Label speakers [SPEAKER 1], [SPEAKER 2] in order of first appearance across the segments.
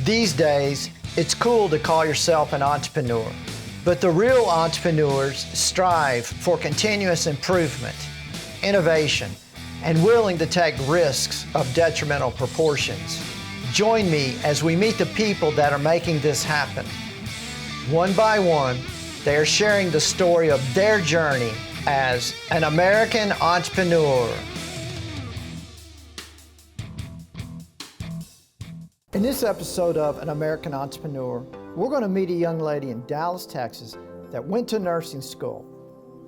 [SPEAKER 1] These days, it's cool to call yourself an entrepreneur, but the real entrepreneurs strive for continuous improvement, innovation, and willing to take risks of detrimental proportions. Join me as we meet the people that are making this happen. One by one, they are sharing the story of their journey as an American entrepreneur. In this episode of An American Entrepreneur, we're going to meet a young lady in Dallas, Texas that went to nursing school.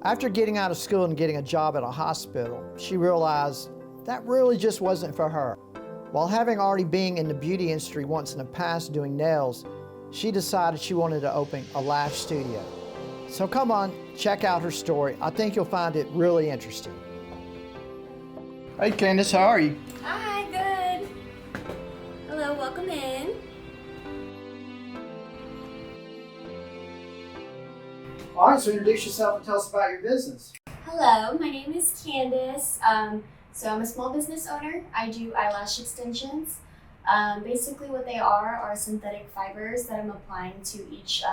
[SPEAKER 1] After getting out of school and getting a job at a hospital, she realized that really just wasn't for her. While having already been in the beauty industry once in the past doing nails, she decided she wanted to open a lash studio. So come on, check out her story. I think you'll find it really interesting. Hey Candace, how are you?
[SPEAKER 2] Hi, good. Hello, welcome in.
[SPEAKER 1] All right, so introduce yourself and tell us about your business.
[SPEAKER 2] Hello, my name is Candace. So I'm a small business owner. I do eyelash extensions. Basically what they are synthetic fibers that I'm applying to each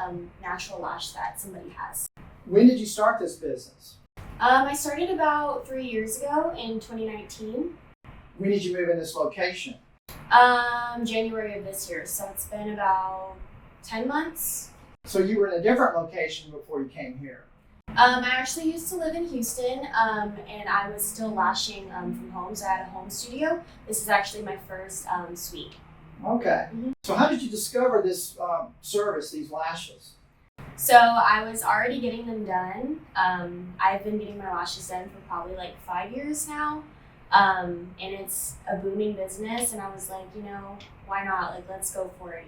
[SPEAKER 2] natural lash that somebody has.
[SPEAKER 1] When did you start this business?
[SPEAKER 2] I started about 3 years ago in 2019.
[SPEAKER 1] When did you move in this location?
[SPEAKER 2] January of this year, so it's been about 10 months.
[SPEAKER 1] So you were in a different location before you came here?
[SPEAKER 2] I actually used to live in Houston, and I was still lashing from home, so I had a home studio. This is actually my first suite.
[SPEAKER 1] Okay.
[SPEAKER 2] Mm-hmm.
[SPEAKER 1] So how did you discover this service, these lashes?
[SPEAKER 2] So I was already getting them done. I've been getting my lashes done for probably like 5 years now, and it's a booming business, and I was like, why not? Like, let's go for it,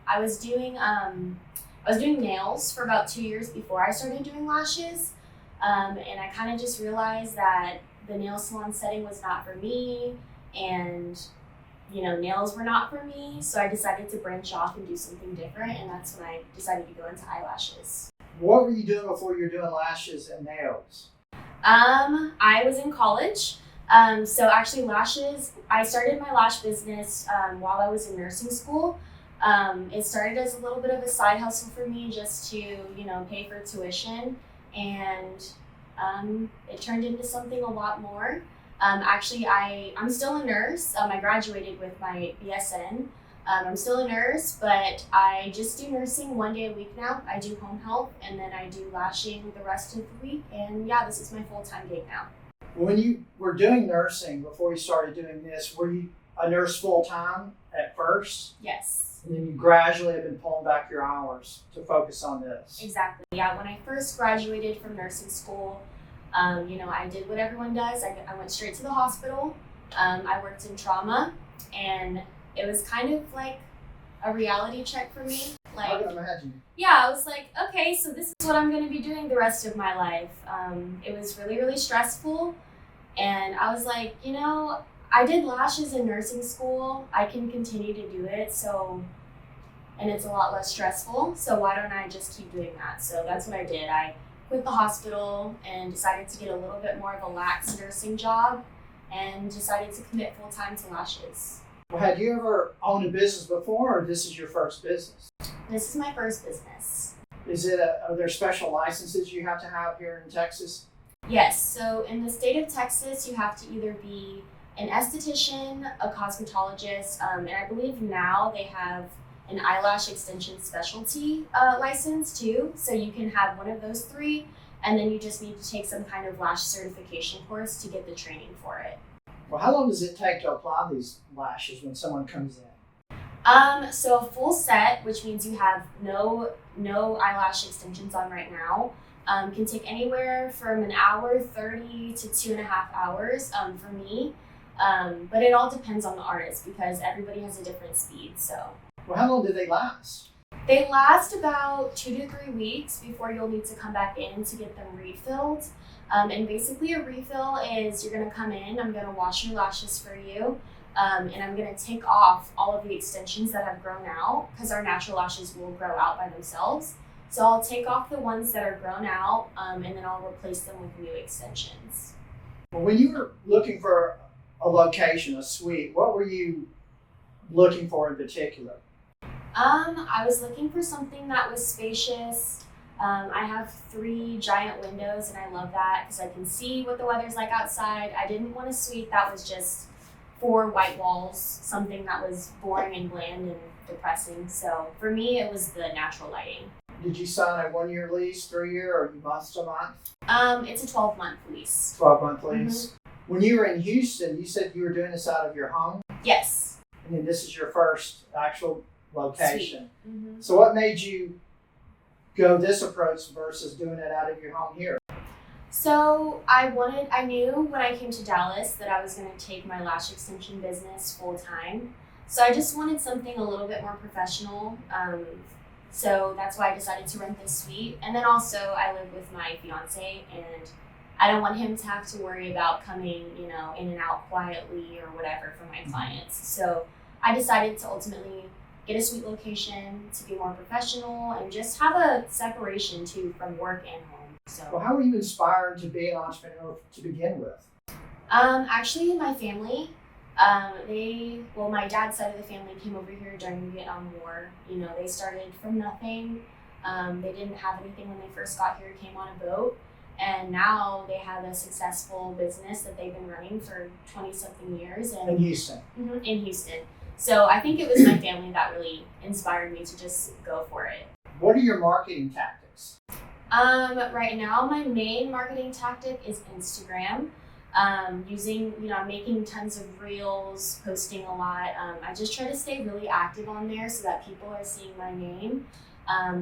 [SPEAKER 2] I was doing nails for about 2 years before I started doing lashes, and I kind of just realized that the nail salon setting was not for me, and nails were not for me, so I decided to branch off and do something different, and that's when I decided to go into eyelashes.
[SPEAKER 1] What were you doing before you were doing lashes and nails?
[SPEAKER 2] I was in college, so actually lashes, I started my lash business while I was in nursing school. It started as a little bit of a side hustle for me just to, pay for tuition, and it turned into something a lot more. Actually, I'm still a nurse. I graduated with my BSN. I'm still a nurse, but I just do nursing 1 day a week now. I do home health, and then I do lashing the rest of the week, and yeah, this is my full-time gig now.
[SPEAKER 1] When you were doing nursing before you started doing this, were you a nurse full-time at first?
[SPEAKER 2] Yes.
[SPEAKER 1] And then you gradually have been pulling back your hours to focus on this.
[SPEAKER 2] Exactly. Yeah, when I first graduated from nursing school, I did what everyone does. I went straight to the hospital. I worked in trauma, and it was kind of like a reality check for me.
[SPEAKER 1] I can imagine.
[SPEAKER 2] Yeah, I was like, okay, so this is what I'm going to be doing the rest of my life. It was really, really stressful, and I was like, I did lashes in nursing school. I can continue to do it, and it's a lot less stressful, so why don't I just keep doing that? So that's what I did. I quit the hospital and decided to get a little bit more of a lax nursing job, and decided to commit full-time to lashes.
[SPEAKER 1] Well, had you ever owned a business before, or this is your first business?
[SPEAKER 2] This is my first business.
[SPEAKER 1] Are there special licenses you have to have here in Texas?
[SPEAKER 2] Yes, so in the state of Texas, you have to either be an esthetician, a cosmetologist, and I believe now they have an eyelash extension specialty license too. So you can have one of those three, and then you just need to take some kind of lash certification course to get the training for it.
[SPEAKER 1] Well, how long does it take to apply these lashes when someone comes in?
[SPEAKER 2] So a full set, which means you have no eyelash extensions on right now, can take anywhere from an hour 30 to 2.5 hours for me. But it all depends on the artist because everybody has a different speed. So.
[SPEAKER 1] Well, how long do they last?
[SPEAKER 2] They last about 2 to 3 weeks before you'll need to come back in to get them refilled. And basically a refill is you're going to come in, I'm going to wash your lashes for you, and I'm going to take off all of the extensions that have grown out because our natural lashes will grow out by themselves. So I'll take off the ones that are grown out, and then I'll replace them with new extensions.
[SPEAKER 1] Well, when you were looking for a location, a suite, what were you looking for in particular?
[SPEAKER 2] I was looking for something that was spacious. I have 3 giant windows and I love that because I can see what the weather's like outside. I didn't want a suite that was just 4 white walls, something that was boring and bland and depressing. So for me, it was the natural lighting.
[SPEAKER 1] Did you sign a 1-year lease, 3-year, or you month to month?
[SPEAKER 2] It's a 12-month lease.
[SPEAKER 1] 12-month lease. When you were in Houston, you said you were doing this out of your home?
[SPEAKER 2] Yes.
[SPEAKER 1] And then this is your first actual location.
[SPEAKER 2] Mm-hmm.
[SPEAKER 1] So what made you go this approach versus doing it out of your home here?
[SPEAKER 2] So I knew when I came to Dallas that I was going to take my lash extension business full time. So I just wanted something a little bit more professional. So that's why I decided to rent this suite. And then also I live with my fiance and I don't want him to have to worry about coming, in and out quietly or whatever for my clients. So I decided to ultimately get a suite location to be more professional and just have a separation too from work and home. So,
[SPEAKER 1] Well, how were you inspired to be an entrepreneur to begin with?
[SPEAKER 2] actually, my family, my dad's side of the family came over here during the Vietnam War. They started from nothing. They didn't have anything when they first got here, came on a boat, and now they have a successful business that they've been running for 20-something years.
[SPEAKER 1] In Houston.
[SPEAKER 2] In Houston. So I think it was my family that really inspired me to just go for it.
[SPEAKER 1] What are your marketing tactics?
[SPEAKER 2] Right now, my main marketing tactic is Instagram. I'm making tons of reels, posting a lot. I just try to stay really active on there so that people are seeing my name,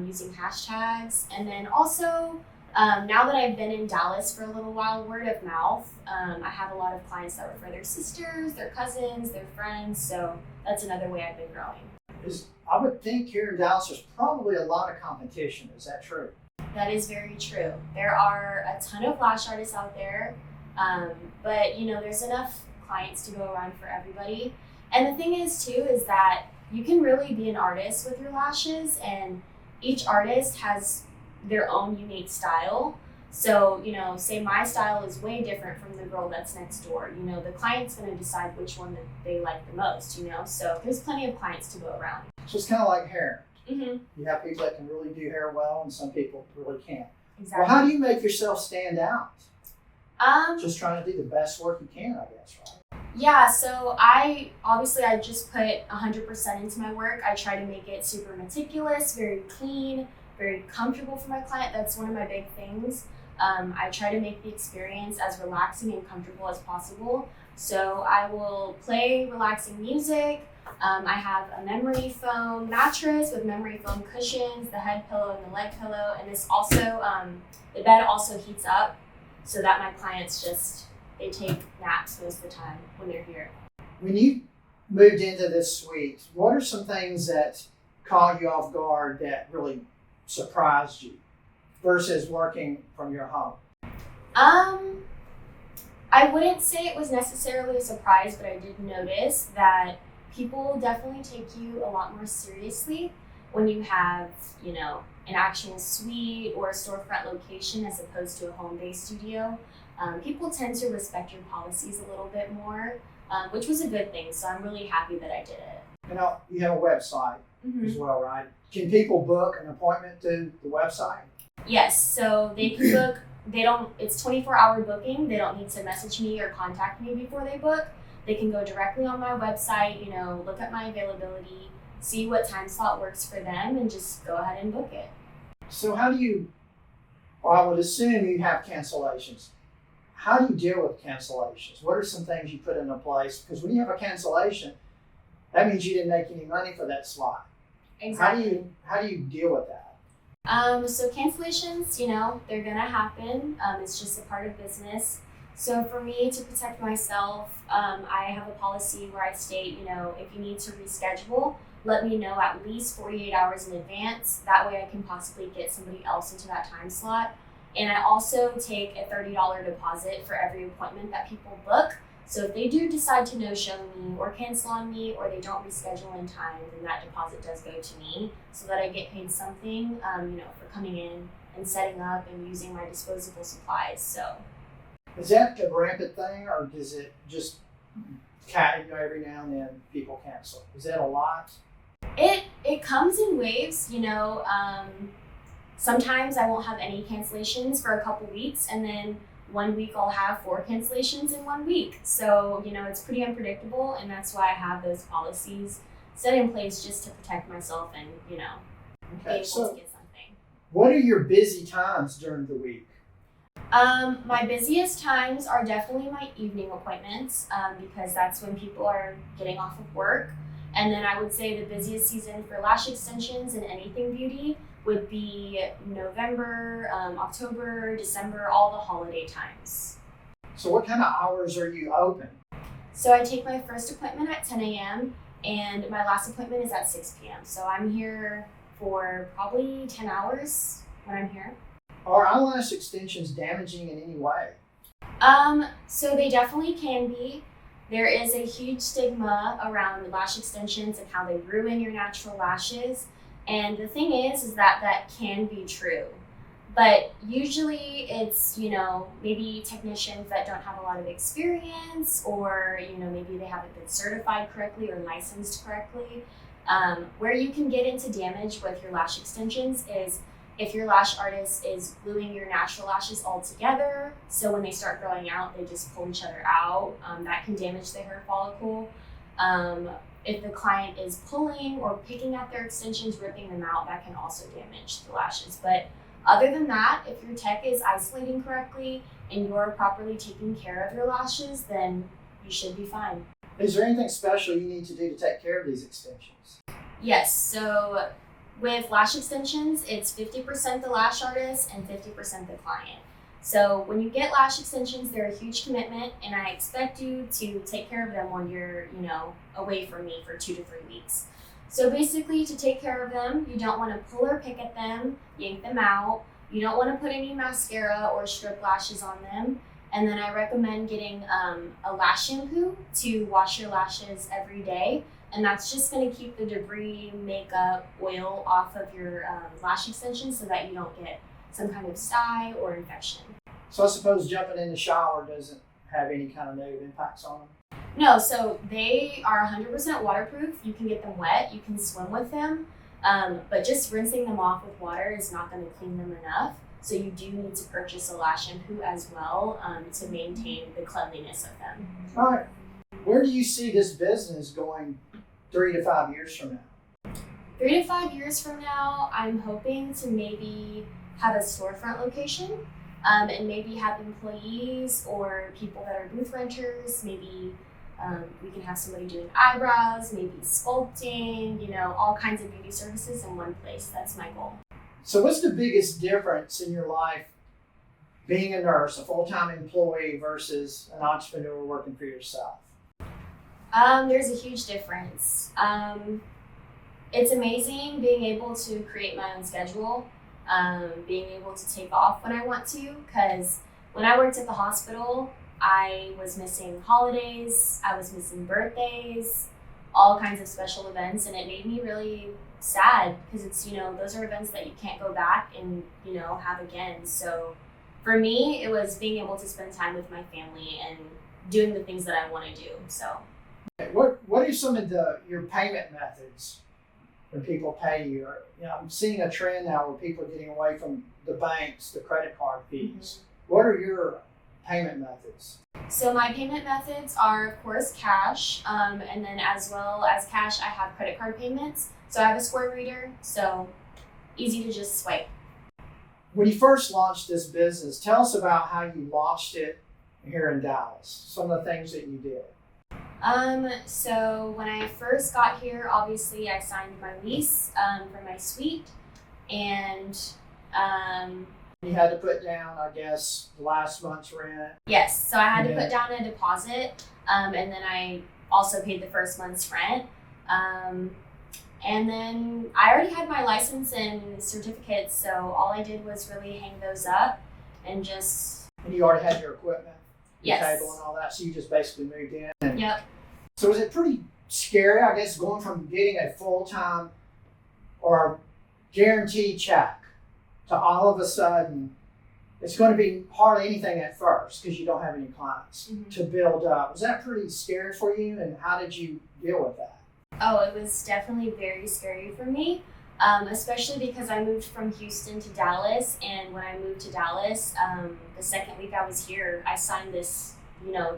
[SPEAKER 2] using hashtags. And then also, now that I've been in Dallas for a little while, word of mouth. I have a lot of clients that refer their sisters, their cousins, their friends. So that's another way I've been growing.
[SPEAKER 1] I would think here in Dallas there's probably a lot of competition. Is that true?
[SPEAKER 2] That is very true. There are a ton of lash artists out there, but there's enough clients to go around for everybody. And the thing is too is that you can really be an artist with your lashes, and each artist has their own unique style. So, say my style is way different from the girl that's next door. The client's going to decide which one that they like the most, So there's plenty of clients to go around.
[SPEAKER 1] So it's kind of like hair.
[SPEAKER 2] Mm-hmm.
[SPEAKER 1] You have people that can really do hair well, and some people really can't.
[SPEAKER 2] Exactly.
[SPEAKER 1] Well, how do you make yourself stand out? Just trying to do the best work you can, I guess, right?
[SPEAKER 2] Yeah, so I just put 100% into my work. I try to make it super meticulous, very clean, very comfortable for my client. That's one of my big things. I try to make the experience as relaxing and comfortable as possible. So I will play relaxing music. I have a memory foam mattress with memory foam cushions, the head pillow and the leg pillow. And this also, the bed also heats up so that my clients they take naps most of the time when they're here.
[SPEAKER 1] When you moved into this suite, what are some things that caught you off guard that really surprised you versus working from your home?
[SPEAKER 2] I wouldn't say it was necessarily a surprise, but I did notice that people definitely take you a lot more seriously when you have, an actual suite or a storefront location as opposed to a home-based studio. People tend to respect your policies a little bit more, which was a good thing. So I'm really happy that I did it.
[SPEAKER 1] You have a website as well, right? Can people book an appointment through the website?
[SPEAKER 2] Yes, so they can book. It's 24-hour booking. They don't need to message me or contact me before they book. They can go directly on my website, look at my availability, see what time slot works for them, and just go ahead and book it.
[SPEAKER 1] So I would assume you have cancellations. How do you deal with cancellations? What are some things you put into place? Because when you have a cancellation, that means you didn't make any money for that slot.
[SPEAKER 2] Exactly.
[SPEAKER 1] How do you deal with that?
[SPEAKER 2] So cancellations, they're gonna happen. It's just a part of business. So for me, to protect myself, I have a policy where I state, if you need to reschedule, let me know at least 48 hours in advance. That way I can possibly get somebody else into that time slot. And I also take a $30 deposit for every appointment that people book. So if they do decide to no-show me or cancel on me, or they don't reschedule in time, then that deposit does go to me so that I get paid something, for coming in and setting up and using my disposable supplies. So,
[SPEAKER 1] is that a rampant thing, or does it just every now and then people cancel? Is that a lot?
[SPEAKER 2] It comes in waves, sometimes I won't have any cancellations for a couple weeks, and then 1 week I'll have 4 cancellations in 1 week. So, it's pretty unpredictable, and that's why I have those policies set in place just to protect myself and, be able to get something.
[SPEAKER 1] What are your busy times during the week?
[SPEAKER 2] My busiest times are definitely my evening appointments, because that's when people are getting off of work. And then I would say the busiest season for lash extensions and anything beauty would be November, October, December, all the holiday times.
[SPEAKER 1] So what kind of hours are you open?
[SPEAKER 2] So I take my first appointment at 10 a.m. and my last appointment is at 6 p.m. So I'm here for probably 10 hours when I'm here.
[SPEAKER 1] Are eyelash extensions damaging in any way?
[SPEAKER 2] So they definitely can be. There is a huge stigma around lash extensions and how they ruin your natural lashes. And the thing is that can be true. But usually it's, maybe technicians that don't have a lot of experience, or, maybe they haven't been certified correctly or licensed correctly. Where you can get into damage with your lash extensions is if your lash artist is gluing your natural lashes all together, so when they start growing out, they just pull each other out. That can damage the hair follicle. If the client is pulling or picking at their extensions, ripping them out, that can also damage the lashes. But other than that, if your tech is isolating correctly and you're properly taking care of your lashes, then you should be fine.
[SPEAKER 1] Is there anything special you need to do to take care of these extensions?
[SPEAKER 2] Yes, so with lash extensions, it's 50% the lash artist and 50% the client. So when you get lash extensions, they're a huge commitment, and I expect you to take care of them when you're, away from me for 2 to 3 weeks. So basically, to take care of them, you don't want to pull or pick at them, yank them out. You don't want to put any mascara or strip lashes on them. And then I recommend getting a lash shampoo to wash your lashes every day. And that's just going to keep the debris, makeup, oil off of your lash extensions so that you don't get some kind of sty or infection.
[SPEAKER 1] So I suppose jumping in the shower doesn't have any kind of negative impacts on them?
[SPEAKER 2] No, so they are 100% waterproof. You can get them wet, you can swim with them, but just rinsing them off with water is not going to clean them enough. So you do need to purchase a lash shampoo as well to maintain the cleanliness of them.
[SPEAKER 1] All right. Where do you see this business going 3 to 5 years from now?
[SPEAKER 2] 3 to 5 years from now, I'm hoping to maybe have a storefront location, and maybe have employees or people that are booth renters. Maybe we can have somebody doing eyebrows, maybe sculpting, all kinds of beauty services in one place. That's my goal.
[SPEAKER 1] So what's the biggest difference in your life being a nurse, a full-time employee, versus an entrepreneur working for yourself?
[SPEAKER 2] There's a huge difference. It's amazing being able to create my own schedule, being able to take off when I want to, because when I worked at the hospital, I was missing holidays, I was missing birthdays, all kinds of special events, and it made me really sad because it's, those are events that you can't go back and, have again. So for me, it was being able to spend time with my family and doing the things that I want to do. So
[SPEAKER 1] what are some of your payment methods when people pay you? Or, I'm seeing a trend now where people are getting away from the banks, the credit card fees. Mm-hmm. What are your payment methods?
[SPEAKER 2] So my payment methods are, of course, cash, and then as well as cash, I have credit card payments. So I have a Square reader, so easy to just swipe.
[SPEAKER 1] When you first launched this business, tell us about how you launched it here in Dallas, some of the things that you did.
[SPEAKER 2] So when I first got here, obviously I signed my lease for my suite, and
[SPEAKER 1] you had to put down, I guess, last month's rent.
[SPEAKER 2] Yes, so I had to put down a deposit, and then I also paid the first month's rent. And then I already had my license and certificates, so all I did was really hang those up and just...
[SPEAKER 1] And you already had your equipment, your
[SPEAKER 2] yes.
[SPEAKER 1] table and all that, so you just basically moved in. And
[SPEAKER 2] yep.
[SPEAKER 1] So was it pretty scary, I guess, going from getting a full-time or guaranteed check to all of a sudden, it's going to be hardly anything at first because you don't have any clients to build up. Was that pretty scary for you, and how did you deal with that?
[SPEAKER 2] Oh, it was definitely very scary for me, especially because I moved from Houston to Dallas. And when I moved to Dallas, the second week I was here, I signed this,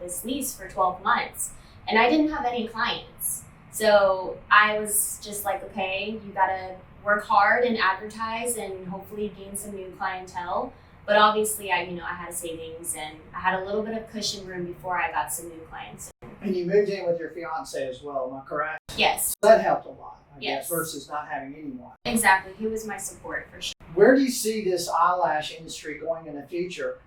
[SPEAKER 2] this lease for 12 months. And I didn't have any clients. So I was just like, okay, you gotta work hard and advertise and hopefully gain some new clientele. But obviously, I had a savings and I had a little bit of cushion room before I got some new clients.
[SPEAKER 1] And you moved in with your fiance as well, am I correct?
[SPEAKER 2] Yes.
[SPEAKER 1] That helped a lot, I
[SPEAKER 2] Yes.
[SPEAKER 1] guess, versus not having anyone.
[SPEAKER 2] Exactly. He was my support for sure.
[SPEAKER 1] Where do you see this eyelash industry going in the future?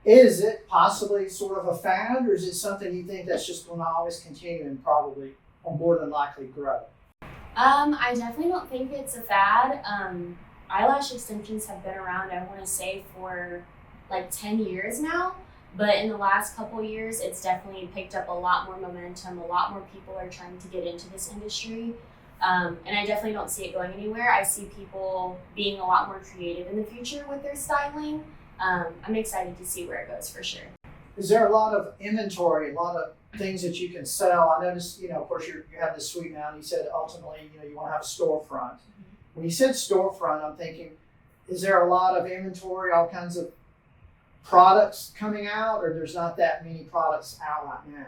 [SPEAKER 1] Is it possibly sort of a fad, or is it something you think that's just going to always continue and probably, or more than likely, grow?
[SPEAKER 2] I definitely don't think it's a fad. Eyelash extensions have been around, I want to say, for like 10 years now. But in the last couple years, it's definitely picked up a lot more momentum. A lot more people are trying to get into this industry. And I definitely don't see it going anywhere. I see people being a lot more creative in the future with their styling. I'm excited to see where it goes for sure.
[SPEAKER 1] Is there a lot of inventory, a lot of things that you can sell? I noticed, of course, you have this suite now, and you said ultimately, you want to have a storefront. When you said storefront, I'm thinking, is there a lot of inventory, all kinds of products coming out, or there's not that many products out right now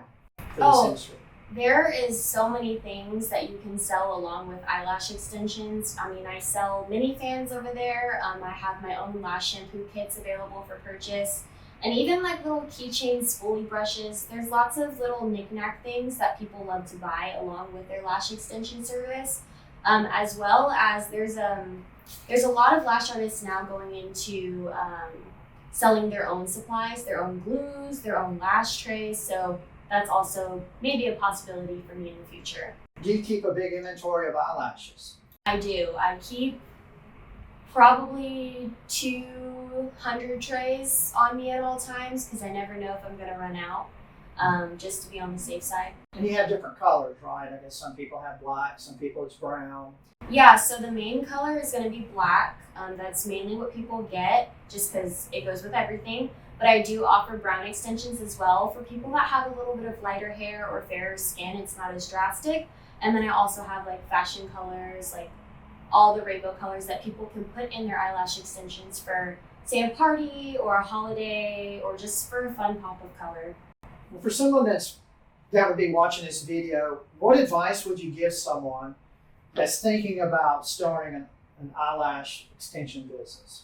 [SPEAKER 1] for this industry?
[SPEAKER 2] There is so many things that you can sell along with eyelash extensions. I mean, I sell mini fans over there. I have my own lash shampoo kits available for purchase. And even like little keychains, spoolie brushes. There's lots of little knick-knack things that people love to buy along with their lash extension service. As well as there's a lot of lash artists now going into selling their own supplies, their own glues, their own lash trays. So that's also maybe a possibility for me in the future.
[SPEAKER 1] Do you keep a big inventory of eyelashes?
[SPEAKER 2] I do. I keep probably 200 trays on me at all times because I never know if I'm going to run out, just to be on the safe side.
[SPEAKER 1] And you have different colors, right? I guess some people have black, some people it's brown.
[SPEAKER 2] Yeah, so the main color is going to be black. That's mainly what people get just because it goes with everything. But I do offer brown extensions as well for people that have a little bit of lighter hair or fairer skin. It's not as drastic. And then I also have like fashion colors, like all the rainbow colors that people can put in their eyelash extensions for, say, a party or a holiday or just for a fun pop of color.
[SPEAKER 1] Well, for someone that would be watching this video, what advice would you give someone that's thinking about starting an eyelash extension business?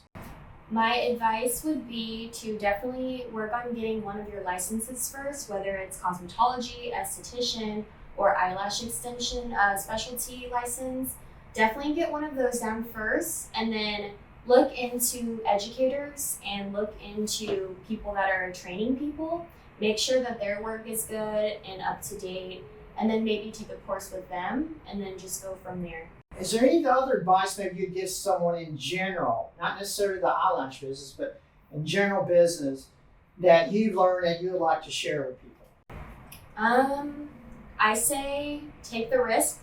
[SPEAKER 2] My advice would be to definitely work on getting one of your licenses first, whether it's cosmetology, esthetician, or eyelash extension specialty license. Definitely get one of those down first, and then look into educators and look into people that are training people. Make sure that their work is good and up to date, and then maybe take a course with them, and then just go from there.
[SPEAKER 1] Is there any other advice maybe you'd give someone in general, not necessarily the eyelash business, but in general business, that you've learned and you would like to share with people?
[SPEAKER 2] I say take the risk,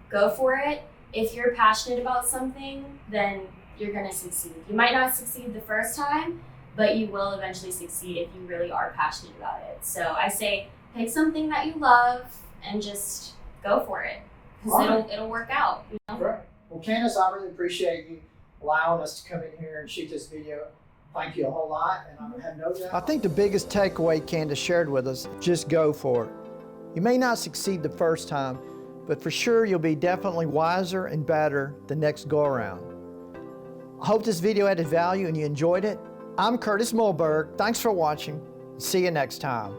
[SPEAKER 2] go for it. If you're passionate about something, then you're going to succeed. You might not succeed the first time, but you will eventually succeed if you really are passionate about it. So I say pick something that you love and just go for it, because it'll work out.
[SPEAKER 1] Great. Well, Candace, I really appreciate you allowing us to come in here and shoot this video. Thank you a whole lot, and I have no doubt. I think the biggest takeaway Candace shared with us, just go for it. You may not succeed the first time, but for sure you'll be definitely wiser and better the next go around. I hope this video added value and you enjoyed it. I'm Curtis Mulberg. Thanks for watching. See you next time.